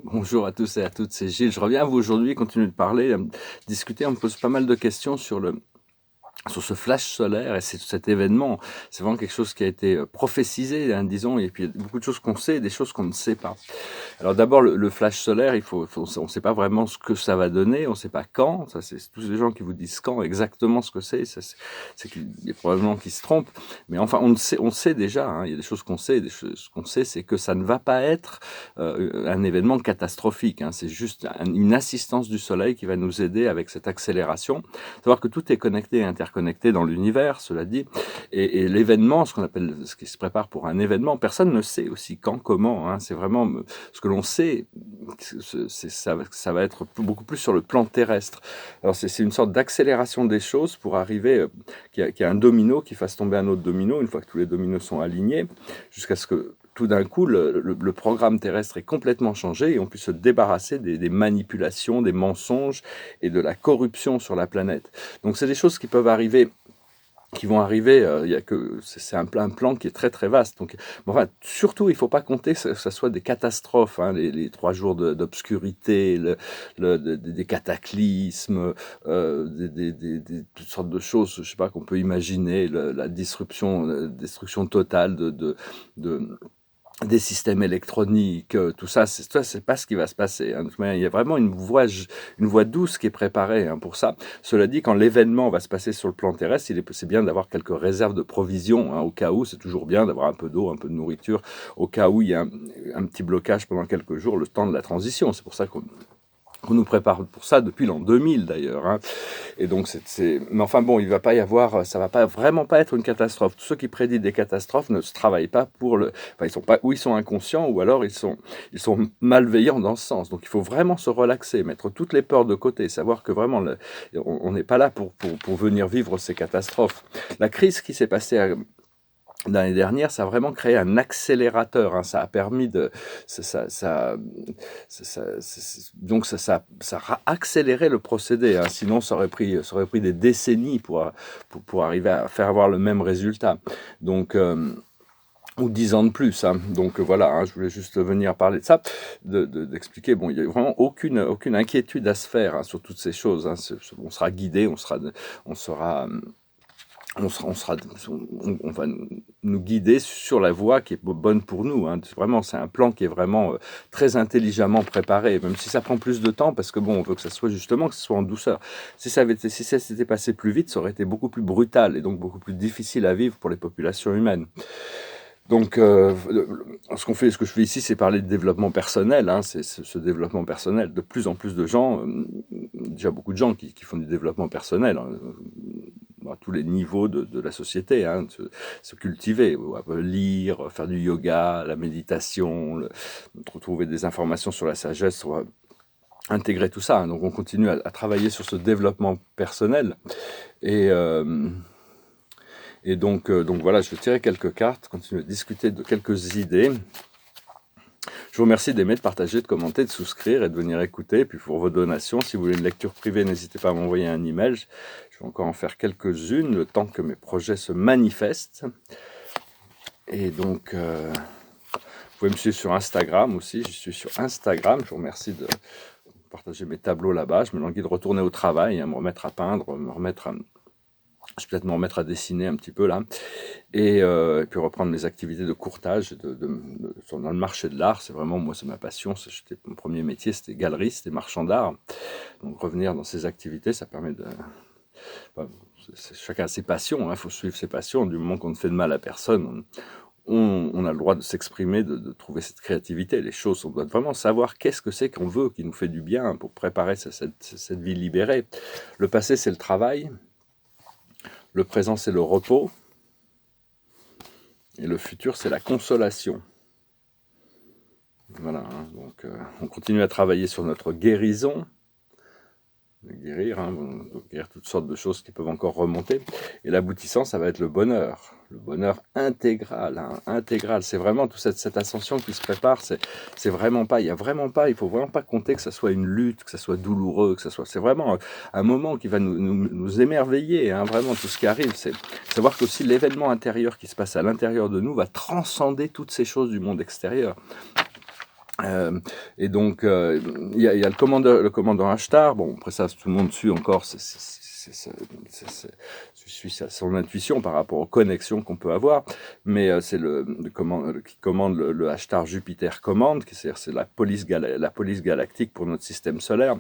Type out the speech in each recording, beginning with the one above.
Bonjour à tous et à toutes, c'est Gilles. Je reviens à vous aujourd'hui, continuer de parler, discuter. On me pose pas mal de questions sur ce flash solaire et cet événement. C'est vraiment quelque chose qui a été prophétisé, hein, disons, et puis il y a beaucoup de choses qu'on sait et des choses qu'on ne sait pas. Alors d'abord, le flash solaire, on ne sait pas vraiment ce que ça va donner, on ne sait pas quand. Ça, c'est tous les gens qui vous disent quand exactement ce que c'est qu'il y a probablement qui se trompent. Mais enfin, on sait déjà, hein, il y a des choses qu'on sait, des choses qu'on sait, c'est que ça ne va pas être un événement catastrophique. Hein. C'est juste une assistance du Soleil qui va nous aider avec cette accélération. Savoir que tout est connecté et interconnecté dans l'univers, cela dit, et l'événement, ce qui se prépare pour un événement, personne ne sait aussi quand, comment. Hein. C'est vraiment ce que l'on sait, ça va être beaucoup plus sur le plan terrestre. Alors c'est une sorte d'accélération des choses pour arriver qu'il y a un domino qui fasse tomber un autre domino, une fois que tous les dominos sont alignés, jusqu'à ce que tout d'un coup, le programme terrestre est complètement changé et on puisse se débarrasser des manipulations, des mensonges et de la corruption sur la planète. Donc c'est des choses qui peuvent arriver, qui vont arriver, c'est un plan qui est très très vaste. Donc, enfin, surtout, il ne faut pas compter que ce soit des catastrophes, hein, les 3 jours d'obscurité, des cataclysmes, toutes sortes de choses, je sais pas, qu'on peut imaginer, la destruction totale des systèmes électroniques, tout ça, c'est pas ce qui va se passer. Hein. Il y a vraiment une voie douce qui est préparée, hein, pour ça. Cela dit, quand l'événement va se passer sur le plan terrestre, c'est bien d'avoir quelques réserves de provisions, hein, au cas où. C'est toujours bien d'avoir un peu d'eau, un peu de nourriture, au cas où il y a un petit blocage pendant quelques jours, le temps de la transition. C'est pour ça qu'on nous prépare pour ça depuis l'an 2000 d'ailleurs. Hein. Et donc, mais enfin bon, il va pas y avoir, ça va pas vraiment pas être une catastrophe. Tous ceux qui prédisent des catastrophes ne se travaillent pas enfin, ils sont pas, ou ils sont inconscients, ou alors ils sont malveillants dans ce sens. Donc, il faut vraiment se relaxer, mettre toutes les peurs de côté, savoir que vraiment, on n'est pas là pour venir vivre ces catastrophes. La crise qui s'est passée l'année dernière, ça a vraiment créé un accélérateur. Hein. Ça a permis de, donc ça a accéléré le procédé. Hein. Sinon, ça aurait pris des décennies pour arriver à faire avoir le même résultat. Donc ou 10 ans de plus. Hein. Donc voilà, hein, je voulais juste venir parler de ça, d'expliquer. Bon, il n'y a vraiment aucune inquiétude à se faire, hein, sur toutes ces choses. Hein. On sera guidé, on sera on va nous guider sur la voie qui est bonne pour nous. Hein. Vraiment, c'est un plan qui est vraiment très intelligemment préparé, même si ça prend plus de temps, parce que bon, on veut que ça soit justement, que ce soit en douceur. Si ça s'était passé plus vite, ça aurait été beaucoup plus brutal et donc beaucoup plus difficile à vivre pour les populations humaines. Donc, ce que je fais ici, c'est parler de développement personnel. Hein, c'est ce développement personnel. De plus en plus de gens, déjà beaucoup de gens qui font du développement personnel, hein, à tous les niveaux de la société, hein, se cultiver, lire, faire du yoga, la méditation, trouver des informations sur la sagesse, intégrer tout ça. Hein. Donc, on continue à travailler sur ce développement personnel. Et donc voilà, je vais tirer quelques cartes, continuer à discuter de quelques idées. Je vous remercie d'aimer, de partager, de commenter, de souscrire et de venir écouter. Et puis pour vos donations, si vous voulez une lecture privée, n'hésitez pas à m'envoyer un email. Je vais encore en faire quelques-unes, le temps que mes projets se manifestent. Et donc, vous pouvez me suivre sur Instagram aussi. Je suis sur Instagram. Je vous remercie de partager mes tableaux là-bas. Je me languis de retourner au travail, hein, me remettre à peindre, je vais peut-être me remettre à dessiner un petit peu là, et puis reprendre mes activités de courtage dans le marché de l'art. C'est vraiment, moi, c'est ma passion. Mon premier métier, c'était galeriste et marchand d'art. Donc revenir dans ces activités, ça permet de... Enfin, chacun a ses passions, il faut suivre ses passions. Du moment qu'on ne fait de mal à personne, on a le droit de s'exprimer, de trouver cette créativité. Les choses, on doit vraiment savoir qu'est-ce que c'est qu'on veut, qui nous fait du bien pour préparer cette vie libérée. Le passé, c'est le travail. Le présent, c'est le repos. Et le futur, c'est la consolation. Voilà, hein, donc on continue à travailler sur notre guérison. Guérir, hein, guérir toutes sortes de choses qui peuvent encore remonter. Et l'aboutissant, ça va être le bonheur intégral. Hein, intégral. C'est vraiment toute cette ascension qui se prépare. C'est vraiment pas, il faut vraiment pas compter que ça soit une lutte, que ça soit douloureux, c'est vraiment un moment qui va nous émerveiller. Hein, vraiment, tout ce qui arrive, c'est savoir qu'aussi l'événement intérieur qui se passe à l'intérieur de nous va transcender toutes ces choses du monde extérieur. Et donc, il y a le commandant Ashtar. Bon, après ça, tout le monde suit encore, suit son intuition par rapport aux connexions qu'on peut avoir. Mais c'est qui commande le Ashtar Jupiter Command, c'est la police galactique pour notre système solaire.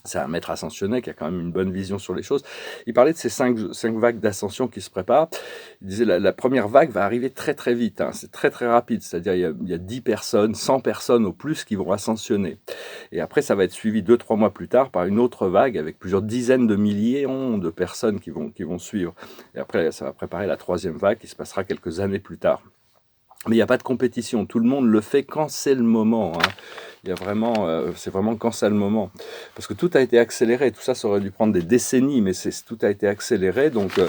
C'est un maître ascensionné qui a quand même une bonne vision sur les choses. Il parlait de ces cinq vagues d'ascension qui se préparent. Il disait la première vague va arriver très très vite, hein. C'est très très rapide, c'est-à-dire il y a 10 personnes, 100 personnes au plus qui vont ascensionner. Et après ça va être suivi 2-3 mois plus tard par une autre vague avec plusieurs dizaines de milliers de personnes qui vont suivre. Et après ça va préparer la troisième vague qui se passera quelques années plus tard. Mais il n'y a pas de compétition, tout le monde le fait quand c'est le moment, hein. Il y a vraiment, c'est vraiment quand c'est le moment. Parce que tout a été accéléré, tout ça aurait dû prendre des décennies, mais tout a été accéléré. Donc,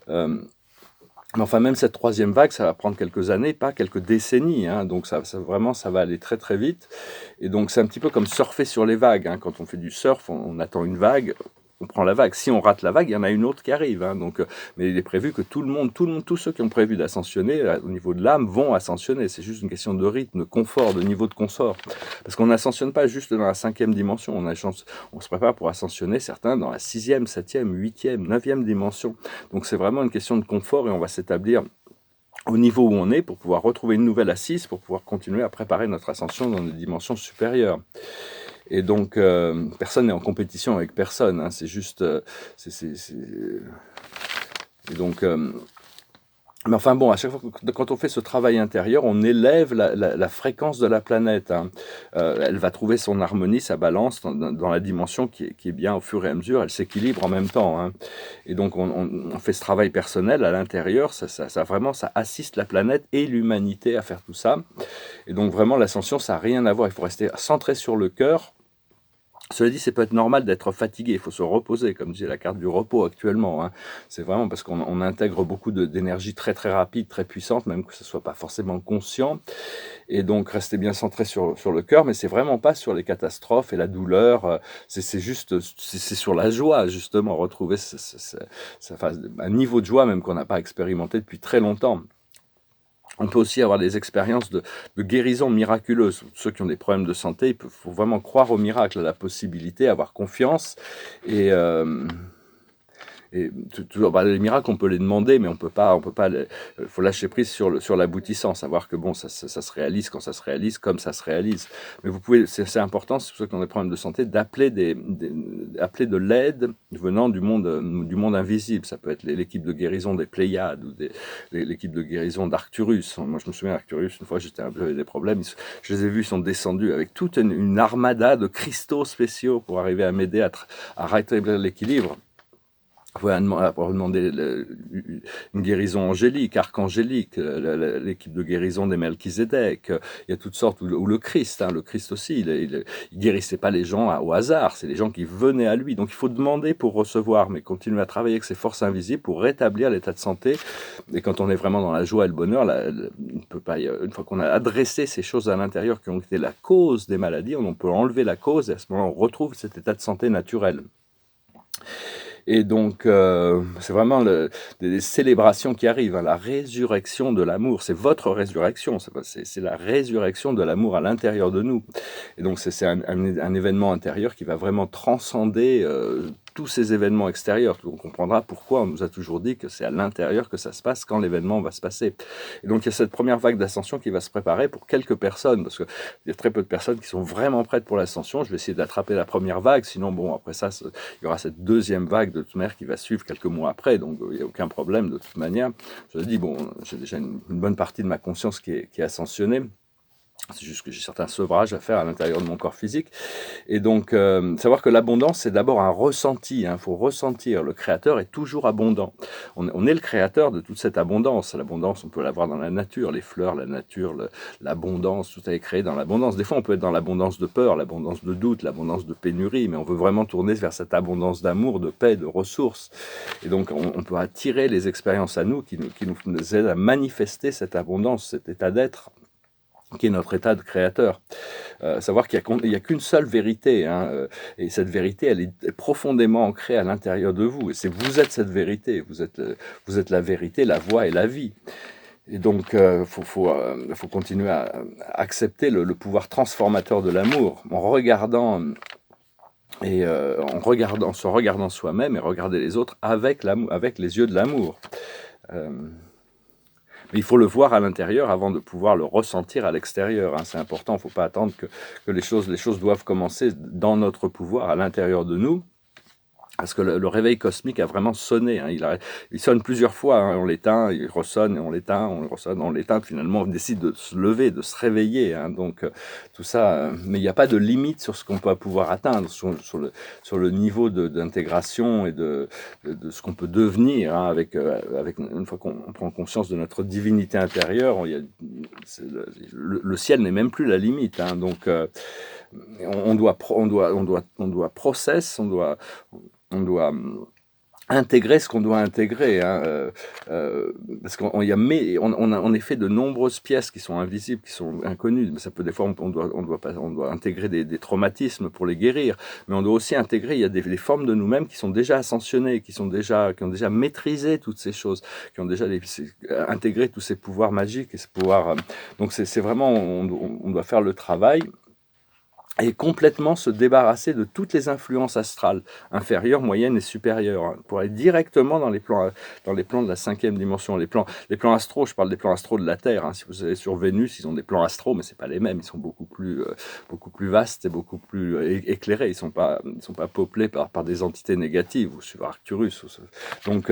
mais enfin, même cette troisième vague, ça va prendre quelques années, pas quelques décennies, hein. Donc vraiment, ça va aller très très vite. Et donc c'est un petit peu comme surfer sur les vagues, hein. Quand on fait du surf, on attend une vague, on prend la vague. Si on rate la vague, il y en a une autre qui arrive, hein. Donc, mais il est prévu que tout le monde, tous ceux qui ont prévu d'ascensionner au niveau de l'âme vont ascensionner. C'est juste une question de rythme, de confort, de niveau de confort. Parce qu'on n'ascensionne pas juste dans la 5e dimension. On se prépare pour ascensionner, certains dans la 6e, 7e, 8e, 9e dimension. Donc c'est vraiment une question de confort et on va s'établir au niveau où on est pour pouvoir retrouver une nouvelle assise, pour pouvoir continuer à préparer notre ascension dans des dimensions supérieures. Et donc, personne n'est en compétition avec personne, hein. C'est juste... Et donc... mais enfin bon, à chaque fois quand on fait ce travail intérieur, on élève la fréquence de la planète, hein. Elle va trouver son harmonie, sa balance dans la dimension qui est bien au fur et à mesure, elle s'équilibre en même temps, hein. Et donc on fait ce travail personnel à l'intérieur, ça vraiment, ça assiste la planète et l'humanité à faire tout ça. Et donc vraiment l'ascension, ça n'a rien à voir, il faut rester centré sur le cœur. Cela dit, c'est peut être normal d'être fatigué, il faut se reposer, comme disait la carte du repos actuellement, hein. C'est vraiment parce qu'on intègre beaucoup d'énergie très très rapide, très puissante, même que ce ne soit pas forcément conscient. Et donc, rester bien centré sur le cœur, mais c'est vraiment pas sur les catastrophes et la douleur, c'est juste, c'est sur la joie, justement, retrouver un niveau de joie même qu'on n'a pas expérimenté depuis très longtemps. On peut aussi avoir des expériences de guérison miraculeuse. Ceux qui ont des problèmes de santé, il faut vraiment croire au miracle, à la possibilité, avoir confiance. Et les miracles, on peut les demander, mais on peut pas. Faut lâcher prise sur l'aboutissant, savoir que bon, ça se réalise quand ça se réalise, comme ça se réalise. Mais vous pouvez, c'est important, c'est pour ceux qui ont des problèmes de santé, d'appeler appeler de l'aide venant du monde invisible. Ça peut être l'équipe de guérison des Pléiades ou l'équipe de guérison d'Arcturus. Moi, je me souviens d'Arcturus, une fois, j'avais des problèmes. Je les ai vus, ils sont descendus avec toute une armada de cristaux spéciaux pour arriver à m'aider à rétablir l'équilibre. Pour demander une guérison angélique, archangélique, l'équipe de guérison des Melchizedek. Il y a toutes sortes, ou le Christ, hein, le Christ aussi, il guérissait pas les gens au hasard, c'est les gens qui venaient à lui. Donc il faut demander pour recevoir, mais continuer à travailler avec ces forces invisibles pour rétablir l'état de santé. Et quand on est vraiment dans la joie et le bonheur, on peut pas, une fois qu'on a adressé ces choses à l'intérieur qui ont été la cause des maladies, on peut enlever la cause et à ce moment-là, on retrouve cet état de santé naturel. Et donc, c'est vraiment des célébrations qui arrivent, hein, la résurrection de l'amour. C'est votre résurrection, c'est la résurrection de l'amour à l'intérieur de nous. Et donc, c'est un événement intérieur qui va vraiment transcender tous ces événements extérieurs. On comprendra pourquoi on nous a toujours dit que c'est à l'intérieur que ça se passe quand l'événement va se passer. Et donc, il y a cette première vague d'ascension qui va se préparer pour quelques personnes, parce qu'il y a très peu de personnes qui sont vraiment prêtes pour l'ascension. Je vais essayer d'attraper la première vague, sinon, bon, après ça, il y aura cette deuxième vague de toute manière qui va suivre quelques mois après, donc il n'y a aucun problème de toute manière. Je dis, bon, j'ai déjà une bonne partie de ma conscience qui est ascensionnée. C'est juste que j'ai certains sevrages à faire à l'intérieur de mon corps physique. Et donc, savoir que l'abondance, c'est d'abord un ressenti. Il faut ressentir. Le Créateur est toujours abondant. On est le créateur de toute cette abondance. L'abondance, on peut l'avoir dans la nature. Les fleurs, la nature, l'abondance, tout est créé dans l'abondance. Des fois, on peut être dans l'abondance de peur, l'abondance de doute, l'abondance de pénurie, mais on veut vraiment tourner vers cette abondance d'amour, de paix, de ressources. Et donc, on peut attirer les expériences à nous qui nous aident à manifester cette abondance, cet état d'être, qui est notre état de créateur. Savoir qu'il n'y a qu'une seule vérité, hein, et cette vérité, elle est profondément ancrée à l'intérieur de vous. Et vous êtes cette vérité, vous êtes la vérité, la voie et la vie. Et donc, faut continuer à accepter le pouvoir transformateur de l'amour en regardant en se regardant soi-même et regarder les autres avec l'amour, avec les yeux de l'amour. Euh, mais il faut le voir à l'intérieur avant de pouvoir le ressentir à l'extérieur. Hein. C'est important, il ne faut pas attendre que les choses doivent commencer dans notre pouvoir, à l'intérieur de nous. Parce que le réveil cosmique a vraiment sonné. Hein. Il sonne plusieurs fois. Hein. On l'éteint, il ressonne, et on l'éteint, on ressonne, on l'éteint. Finalement, on décide de se lever, de se réveiller. Hein. Donc, tout ça. Mais il n'y a pas de limite sur ce qu'on peut pouvoir atteindre, sur le niveau d'intégration et de ce qu'on peut devenir. Hein, avec une fois qu'on prend conscience de notre divinité intérieure, le ciel n'est même plus la limite. Hein. Donc, on doit process, on doit intégrer ce qu'on doit intégrer, hein, parce qu'on on est fait de nombreuses pièces qui sont invisibles, qui sont inconnues. Mais ça peut des fois on doit intégrer des traumatismes pour les guérir, mais on doit aussi intégrer. Il y a des formes de nous-mêmes qui sont déjà ascensionnées, qui ont déjà maîtrisé toutes ces choses, qui ont déjà intégré tous ces pouvoirs magiques et ces pouvoirs. Donc c'est vraiment on doit faire le travail. Et complètement se débarrasser de toutes les influences astrales, inférieures, moyennes et supérieures, hein, pour aller directement dans les plans de la 5e dimension. Les plans astraux, je parle des plans astraux de la Terre. Hein. Si vous allez sur Vénus, ils ont des plans astraux, mais c'est pas les mêmes. Ils sont beaucoup plus vastes et beaucoup plus éclairés. Ils sont pas peuplés par des entités négatives, ou sur Arcturus. Donc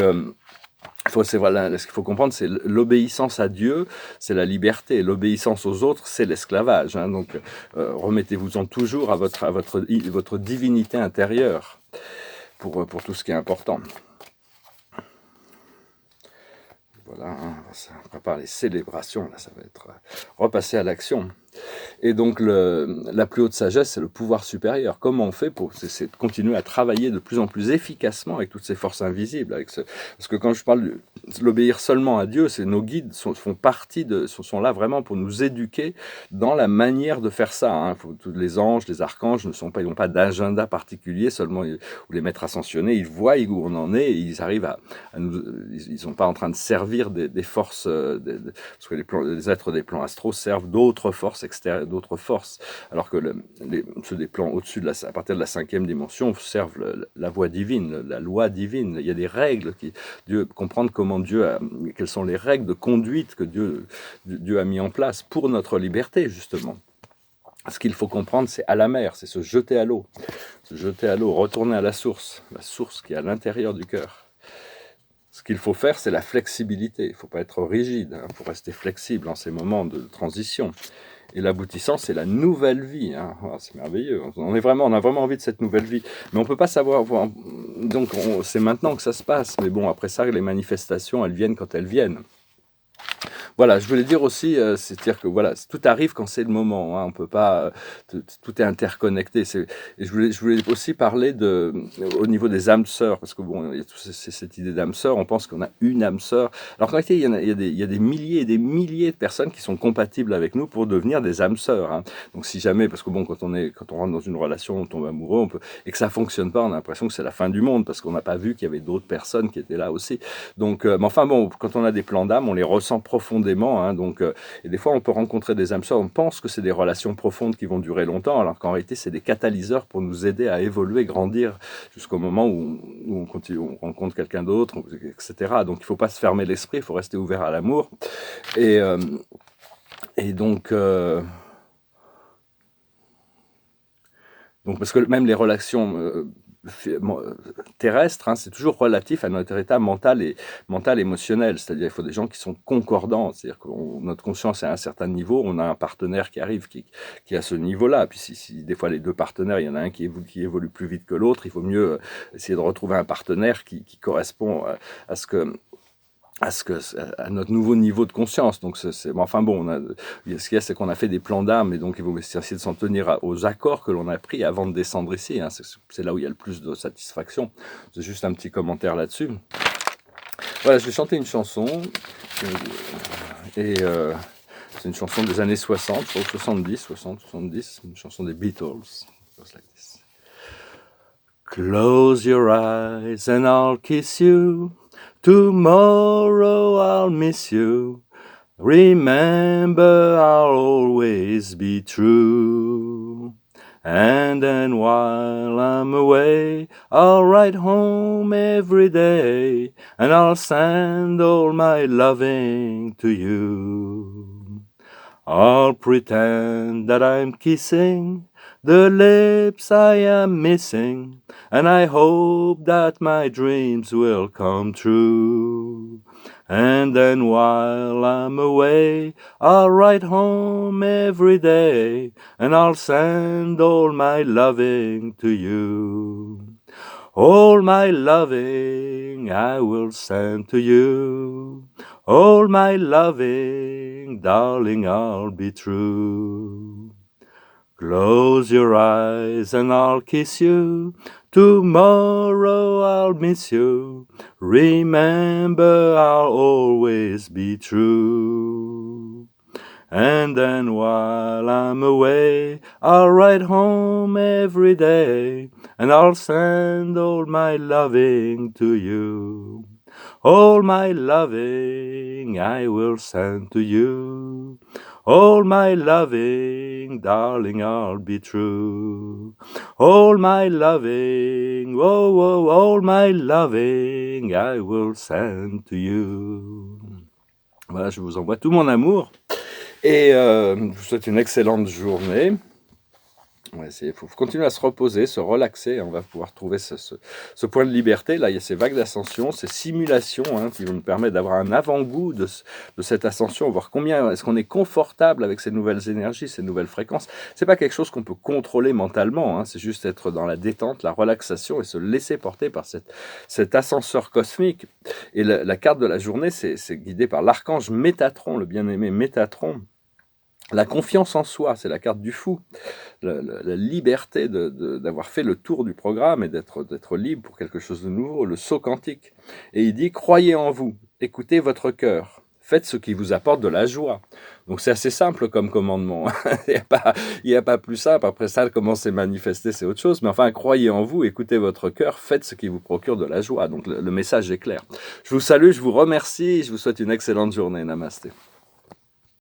ce qu'il faut comprendre, c'est l'obéissance à Dieu, c'est la liberté. L'obéissance aux autres, c'est l'esclavage. Hein. Donc, remettez-vous-en toujours à votre divinité intérieure pour tout ce qui est important. Voilà, hein, on prépare les célébrations, là, ça va être repassé à l'action. Et donc, la plus haute sagesse, c'est le pouvoir supérieur. Comment on fait c'est de continuer à travailler de plus en plus efficacement avec toutes ces forces invisibles. Parce que quand je parle de l'obéir seulement à Dieu, nos guides sont là vraiment pour nous éduquer dans la manière de faire ça. Hein. Les anges, les archanges ils n'ont pas d'agenda particulier, seulement ou les maîtres ascensionnés, ils voient où on en est et ils arrivent à nous. Ils ne sont pas en train de servir des forces, parce que les êtres des plans astraux servent d'autres forces extérieures, d'autres forces, alors que ceux des plans au-dessus, à partir de la 5e dimension, servent la voie divine, la loi divine. Il y a des règles comprendre quelles sont les règles de conduite que Dieu a mis en place pour notre liberté, justement. Ce qu'il faut comprendre, c'est à la mer, c'est se jeter à l'eau, retourner à la source qui est à l'intérieur du cœur. Ce qu'il faut faire, c'est la flexibilité. Il ne faut pas être rigide, il faut rester flexible en ces moments de transition. Et l'aboutissant, c'est la nouvelle vie. Hein. Oh, c'est merveilleux. On a vraiment envie de cette nouvelle vie. Mais on ne peut pas savoir. Donc, c'est maintenant que ça se passe. Mais bon, après ça, les manifestations, elles viennent quand elles viennent. Voilà, je voulais dire aussi, c'est-à-dire que voilà, tout arrive quand c'est le moment. Hein, on peut pas, tout est interconnecté. Et je voulais aussi parler au niveau des âmes sœurs, parce que bon, il y a cette idée d'âme sœur. On pense qu'on a une âme sœur. Alors qu'en réalité, il y a des milliers et des milliers de personnes qui sont compatibles avec nous pour devenir des âmes sœurs. Hein. Donc si jamais, parce que bon, quand on rentre dans une relation, on tombe amoureux, et que ça fonctionne pas, on a l'impression que c'est la fin du monde parce qu'on n'a pas vu qu'il y avait d'autres personnes qui étaient là aussi. Donc, mais enfin bon, quand on a des plans d'âme, on les ressent profondément. Hein, donc, et des fois, on peut rencontrer des âmes sœurs, on pense que c'est des relations profondes qui vont durer longtemps, alors qu'en réalité, c'est des catalyseurs pour nous aider à évoluer, grandir, jusqu'au moment où on rencontre quelqu'un d'autre, etc. Donc, il ne faut pas se fermer l'esprit, il faut rester ouvert à l'amour. Et donc, parce que même les relations terrestre, hein, c'est toujours relatif à notre état mental et émotionnel. C'est-à-dire il faut des gens qui sont concordants. C'est-à-dire que notre conscience est à un certain niveau, on a un partenaire qui arrive, qui est à ce niveau-là. Puis si des fois les deux partenaires, il y en a un qui évolue plus vite que l'autre, il vaut mieux essayer de retrouver un partenaire qui correspond à notre nouveau niveau de conscience. Donc, enfin bon, ce qu'il y a, c'est qu'on a fait des plans d'âme, et donc il faut essayer de s'en tenir aux accords que l'on a pris avant de descendre ici. Hein. C'est là où il y a le plus de satisfaction. C'est juste un petit commentaire là-dessus. Voilà, je vais chanter une chanson, et c'est une chanson des années 60, je crois, 70, une chanson des Beatles. Like this. Close your eyes and I'll kiss you. Tomorrow I'll miss you. Remember, I'll always be true. And then while I'm away, I'll write home every day, and I'll send all my loving to you. I'll pretend that I'm kissing the lips I am missing, and I hope that my dreams will come true. And then while I'm away, I'll write home every day, and I'll send all my loving to you. All my loving I will send to you. All my loving, darling, I'll be true. Close your eyes and I'll kiss you. Tomorrow I'll miss you. Remember, I'll always be true. And then while I'm away, I'll write home every day, and I'll send all my loving to you. All my loving I will send to you. All my loving, darling, I'll be true. All my loving, oh, oh, all my loving I will send to you. Voilà, je vous envoie tout mon amour. Et je vous souhaite une excellente journée. Il faut continuer à se reposer, se relaxer. On va pouvoir trouver ce point de liberté. Là, il y a ces vagues d'ascension, ces simulations qui vont nous permettre d'avoir un avant-goût de cette ascension, voir combien est-ce qu'on est confortable avec ces nouvelles énergies, ces nouvelles fréquences. C'est pas quelque chose qu'on peut contrôler mentalement. C'est juste être dans la détente, la relaxation et se laisser porter par cet ascenseur cosmique. Et la carte de la journée, c'est guidé par l'archange Métatron, le bien-aimé Métatron. La confiance en soi, c'est la carte du fou. La liberté d'avoir fait le tour du programme et d'être libre pour quelque chose de nouveau, le saut quantique. Et il dit, croyez en vous, écoutez votre cœur, faites ce qui vous apporte de la joie. Donc c'est assez simple comme commandement. Il n'y a pas plus simple. Après ça, comment c'est manifesté, c'est autre chose. Mais enfin, croyez en vous, écoutez votre cœur, faites ce qui vous procure de la joie. Donc le message est clair. Je vous salue, je vous remercie, je vous souhaite une excellente journée. Namasté.